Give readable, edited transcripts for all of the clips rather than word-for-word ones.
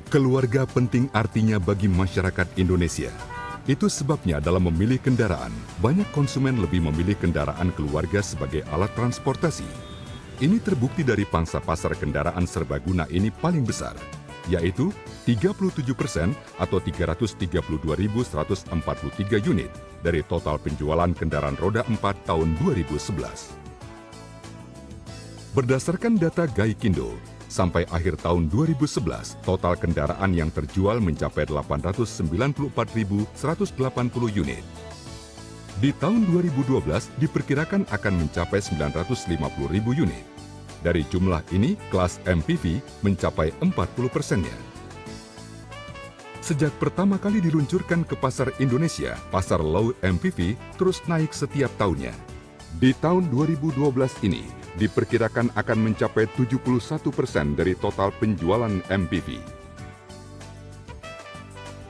Keluarga penting artinya bagi masyarakat Indonesia. Itu sebabnya dalam memilih kendaraan, banyak konsumen lebih memilih kendaraan keluarga sebagai alat transportasi. Ini terbukti dari pangsa pasar kendaraan serbaguna ini paling besar, yaitu 37% atau 332.143 unit dari total penjualan kendaraan roda 4 tahun 2011. Berdasarkan data Gaikindo, sampai akhir tahun 2011, total kendaraan yang terjual mencapai 894.180 unit. Di tahun 2012 diperkirakan akan mencapai 950.000 unit. Dari jumlah ini, kelas MPV mencapai 40%-nya. Sejak pertama kali diluncurkan ke pasar Indonesia, pasar low MPV terus naik setiap tahunnya. Di tahun 2012 ini, diperkirakan akan mencapai 71% dari total penjualan MPV.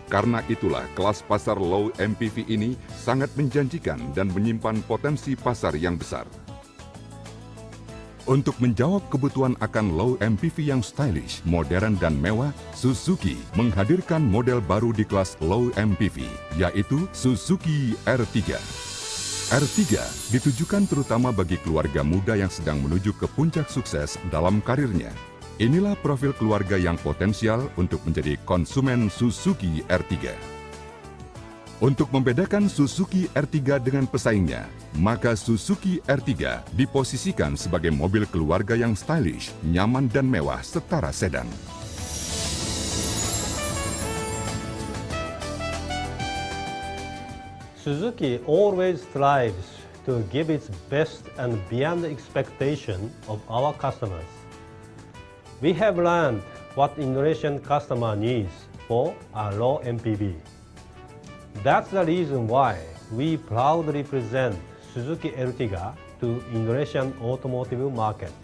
Karena itulah kelas pasar low MPV ini sangat menjanjikan dan menyimpan potensi pasar yang besar. Untuk menjawab kebutuhan akan low MPV yang stylish, modern, dan mewah, Suzuki menghadirkan model baru di kelas low MPV, yaitu Suzuki R3. R3 ditujukan terutama bagi keluarga muda yang sedang menuju ke puncak sukses dalam karirnya. Inilah profil keluarga yang potensial untuk menjadi konsumen Suzuki R3. Untuk membedakan Suzuki R3 dengan pesaingnya, maka Suzuki R3 diposisikan sebagai mobil keluarga yang stylish, nyaman dan mewah setara sedan. Suzuki always strives to give its best and beyond the expectation of our customers. We have learned what Indonesian customer needs for a low MPV. That's the reason why we proudly present Suzuki Ertiga to Indonesian automotive market.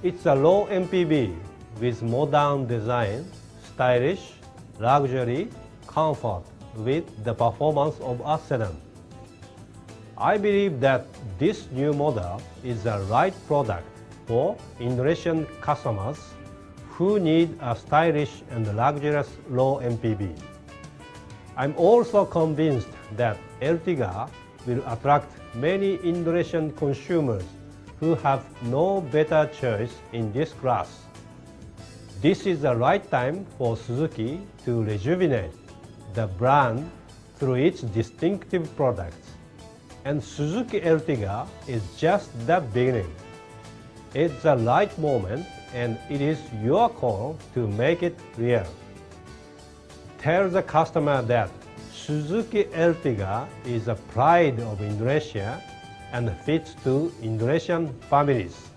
It's a low MPV with modern design, stylish, luxury, comfort, with the performance of a sedan. I believe that this new model is the right product for Indonesian customers who need a stylish and luxurious low MPV. I'm also convinced that Ertiga will attract many Indonesian consumers who have no better choice in this class. This is the right time for Suzuki to rejuvenate the brand through its distinctive products. And Suzuki Ertiga is just the beginning. It's the right moment and it is your call to make it real. Tell the customer that Suzuki Ertiga is a pride of Indonesia and fits to Indonesian families.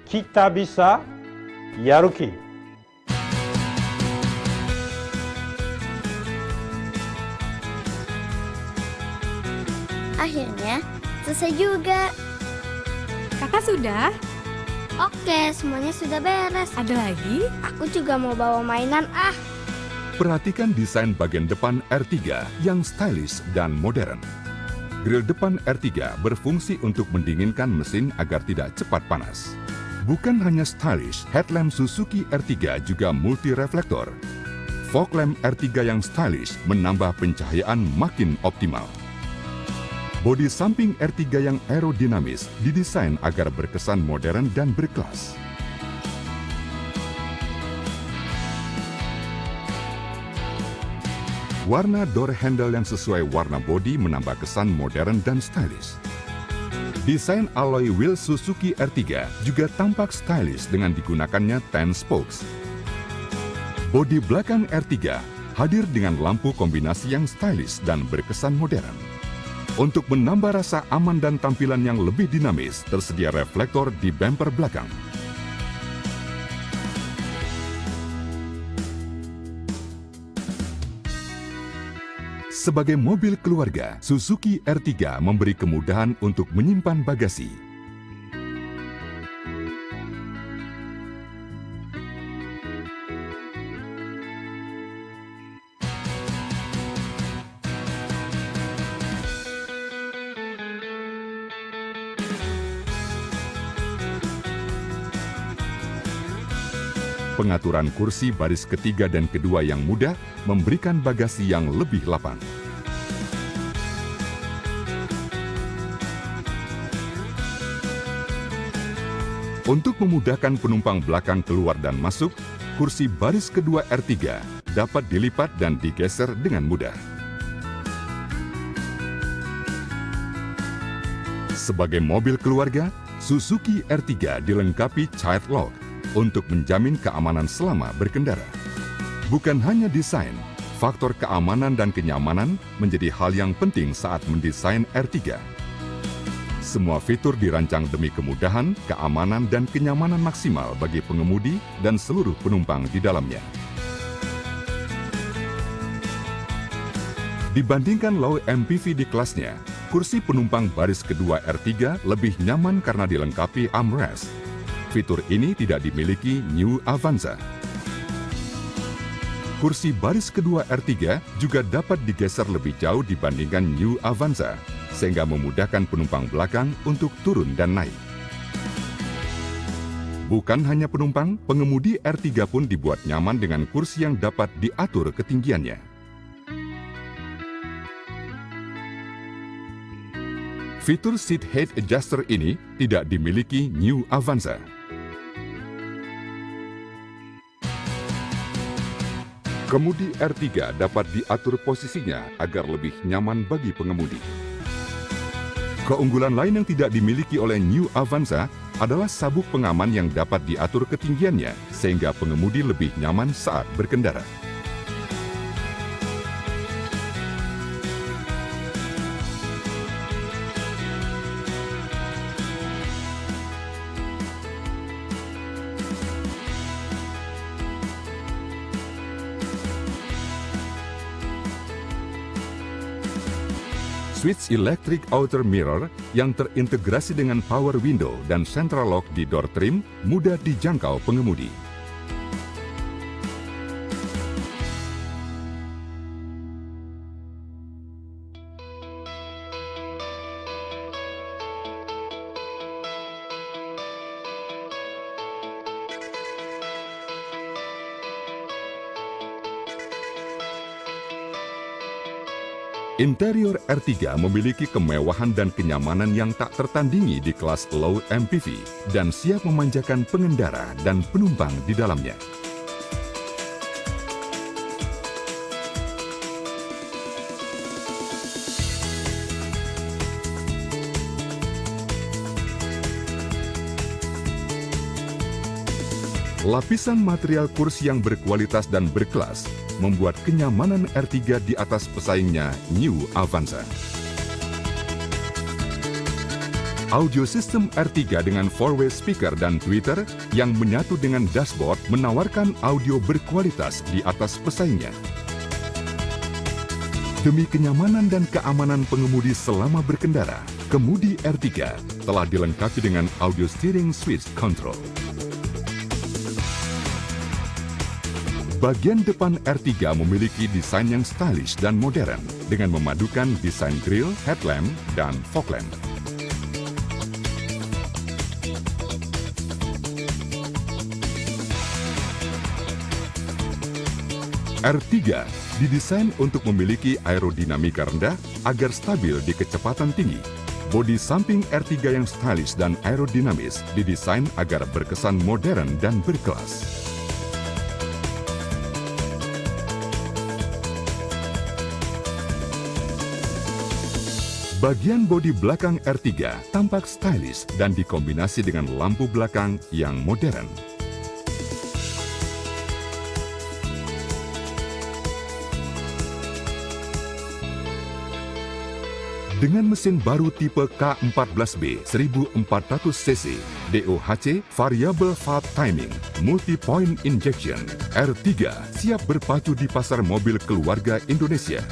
Kita bisa yaruki. Akhirnya selesai juga. Kakak sudah? Oke, semuanya sudah beres. Ada lagi? Aku juga mau bawa mainan ah. Perhatikan desain bagian depan R3 yang stylish dan modern. Grill depan R3 berfungsi untuk mendinginkan mesin agar tidak cepat panas. Bukan hanya stylish, headlamp Suzuki R3 juga multi-reflektor. Fog lamp R3 yang stylish menambah pencahayaan makin optimal. Bodi samping R3 yang aerodinamis didesain agar berkesan modern dan berkelas. Warna door handle yang sesuai warna bodi menambah kesan modern dan stylish. Desain alloy wheel Suzuki R3 juga tampak stylish dengan digunakannya 10 spokes. Bodi belakang R3 hadir dengan lampu kombinasi yang stylish dan berkesan modern. Untuk menambah rasa aman dan tampilan yang lebih dinamis, tersedia reflektor di bumper belakang. Sebagai mobil keluarga, Suzuki R3 memberi kemudahan untuk menyimpan bagasi. Pengaturan kursi baris ketiga dan kedua yang mudah memberikan bagasi yang lebih lapang. Untuk memudahkan penumpang belakang keluar dan masuk, kursi baris kedua R3 dapat dilipat dan digeser dengan mudah. Sebagai mobil keluarga, Suzuki R3 dilengkapi child lock untuk menjamin keamanan selama berkendara. Bukan hanya desain, faktor keamanan dan kenyamanan menjadi hal yang penting saat mendesain R3. Semua fitur dirancang demi kemudahan, keamanan, dan kenyamanan maksimal bagi pengemudi dan seluruh penumpang di dalamnya. Dibandingkan low MPV di kelasnya, kursi penumpang baris kedua R3 lebih nyaman karena dilengkapi armrest. Fitur ini tidak dimiliki New Avanza. Kursi baris kedua R3 juga dapat digeser lebih jauh dibandingkan New Avanza, sehingga memudahkan penumpang belakang untuk turun dan naik. Bukan hanya penumpang, pengemudi R3 pun dibuat nyaman dengan kursi yang dapat diatur ketinggiannya. Fitur seat height adjuster ini tidak dimiliki New Avanza. Kemudi R3 dapat diatur posisinya agar lebih nyaman bagi pengemudi. Keunggulan lain yang tidak dimiliki oleh New Avanza adalah sabuk pengaman yang dapat diatur ketinggiannya sehingga pengemudi lebih nyaman saat berkendara. Switch electric outer mirror yang terintegrasi dengan power window dan central lock di door trim mudah dijangkau pengemudi. Interior R3 memiliki kemewahan dan kenyamanan yang tak tertandingi di kelas low MPV dan siap memanjakan pengendara dan penumpang di dalamnya. Lapisan material kursi yang berkualitas dan berkelas membuat kenyamanan R3 di atas pesaingnya New Avanza. Audio sistem R3 dengan 4-way speaker dan tweeter yang menyatu dengan dashboard menawarkan audio berkualitas di atas pesaingnya. Demi kenyamanan dan keamanan pengemudi selama berkendara, kemudi R3 telah dilengkapi dengan audio steering switch control. Bagian depan R3 memiliki desain yang stylish dan modern dengan memadukan desain grill, headlamp, dan fog lamp. R3 didesain untuk memiliki aerodinamika rendah agar stabil di kecepatan tinggi. Bodi samping R3 yang stylish dan aerodinamis didesain agar berkesan modern dan berkelas. Bagian bodi belakang R3 tampak stylish dan dikombinasi dengan lampu belakang yang modern. Dengan mesin baru tipe K14B 1400cc, DOHC Variable Valve Timing, Multi-Point Injection, R3 siap berpacu di pasar mobil keluarga Indonesia.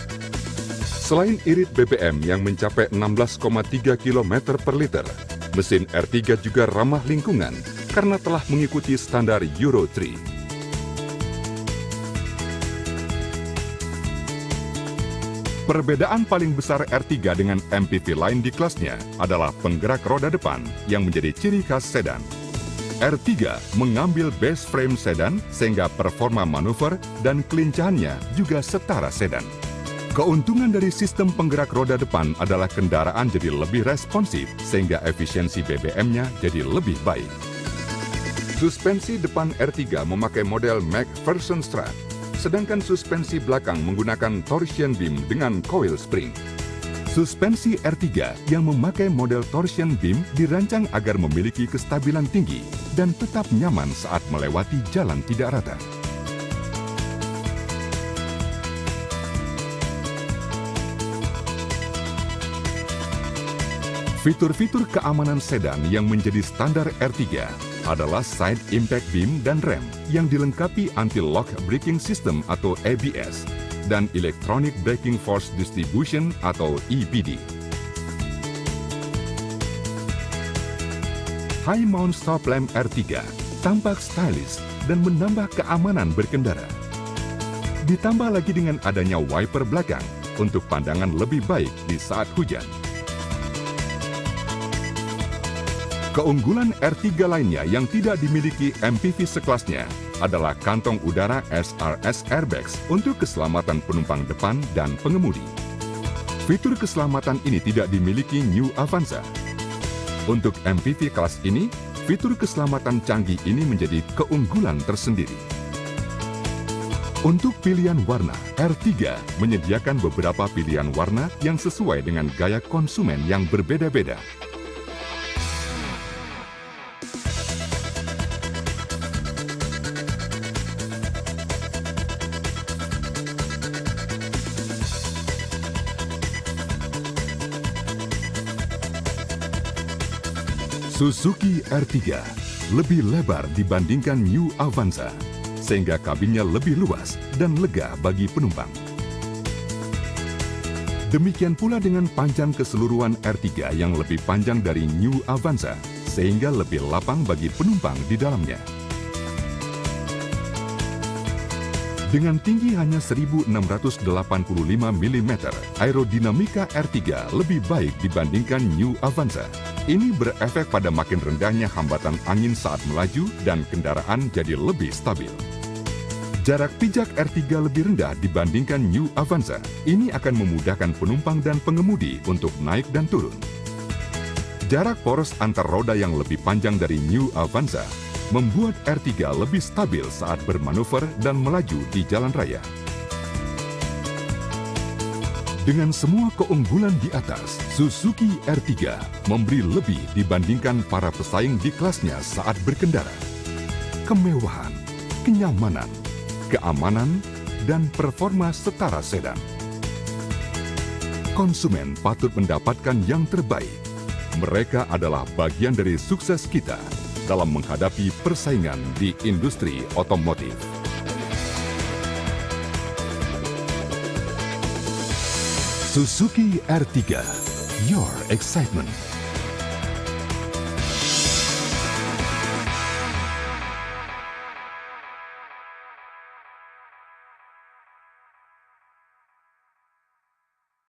Selain irit BBM yang mencapai 16,3 km per liter, mesin R3 juga ramah lingkungan karena telah mengikuti standar Euro 3. Perbedaan paling besar R3 dengan MPV lain di kelasnya adalah penggerak roda depan yang menjadi ciri khas sedan. R3 mengambil base frame sedan sehingga performa manuver dan kelincahannya juga setara sedan. Keuntungan dari sistem penggerak roda depan adalah kendaraan jadi lebih responsif sehingga efisiensi BBM-nya jadi lebih baik. Suspensi depan R3 memakai model McPherson strut, sedangkan suspensi belakang menggunakan torsion beam dengan coil spring. Suspensi R3 yang memakai model torsion beam dirancang agar memiliki kestabilan tinggi dan tetap nyaman saat melewati jalan tidak rata. Fitur-fitur keamanan sedan yang menjadi standar R3 adalah side impact beam dan rem yang dilengkapi anti-lock braking system atau ABS dan electronic braking force distribution atau EBD. High mount stop lamp R3 tampak stylish dan menambah keamanan berkendara. Ditambah lagi dengan adanya wiper belakang untuk pandangan lebih baik di saat hujan. Keunggulan R3 lainnya yang tidak dimiliki MPV sekelasnya adalah kantong udara SRS airbags untuk keselamatan penumpang depan dan pengemudi. Fitur keselamatan ini tidak dimiliki New Avanza. Untuk MPV kelas ini, fitur keselamatan canggih ini menjadi keunggulan tersendiri. Untuk pilihan warna, R3 menyediakan beberapa pilihan warna yang sesuai dengan gaya konsumen yang berbeda-beda. Suzuki R3 lebih lebar dibandingkan New Avanza, sehingga kabinnya lebih luas dan lega bagi penumpang. Demikian pula dengan panjang keseluruhan R3 yang lebih panjang dari New Avanza, sehingga lebih lapang bagi penumpang di dalamnya. Dengan tinggi hanya 1685 mm, aerodinamika R3 lebih baik dibandingkan New Avanza. Ini berefek pada makin rendahnya hambatan angin saat melaju dan kendaraan jadi lebih stabil. Jarak pijak R3 lebih rendah dibandingkan New Avanza. Ini akan memudahkan penumpang dan pengemudi untuk naik dan turun. Jarak poros antar roda yang lebih panjang dari New Avanza membuat R3 lebih stabil saat bermanuver dan melaju di jalan raya. Dengan semua keunggulan di atas, Suzuki R3 memberi lebih dibandingkan para pesaing di kelasnya saat berkendara. Kemewahan, kenyamanan, keamanan, dan performa setara sedan. Konsumen patut mendapatkan yang terbaik. Mereka adalah bagian dari sukses kita dalam menghadapi persaingan di industri otomotif. Suzuki R3, your excitement.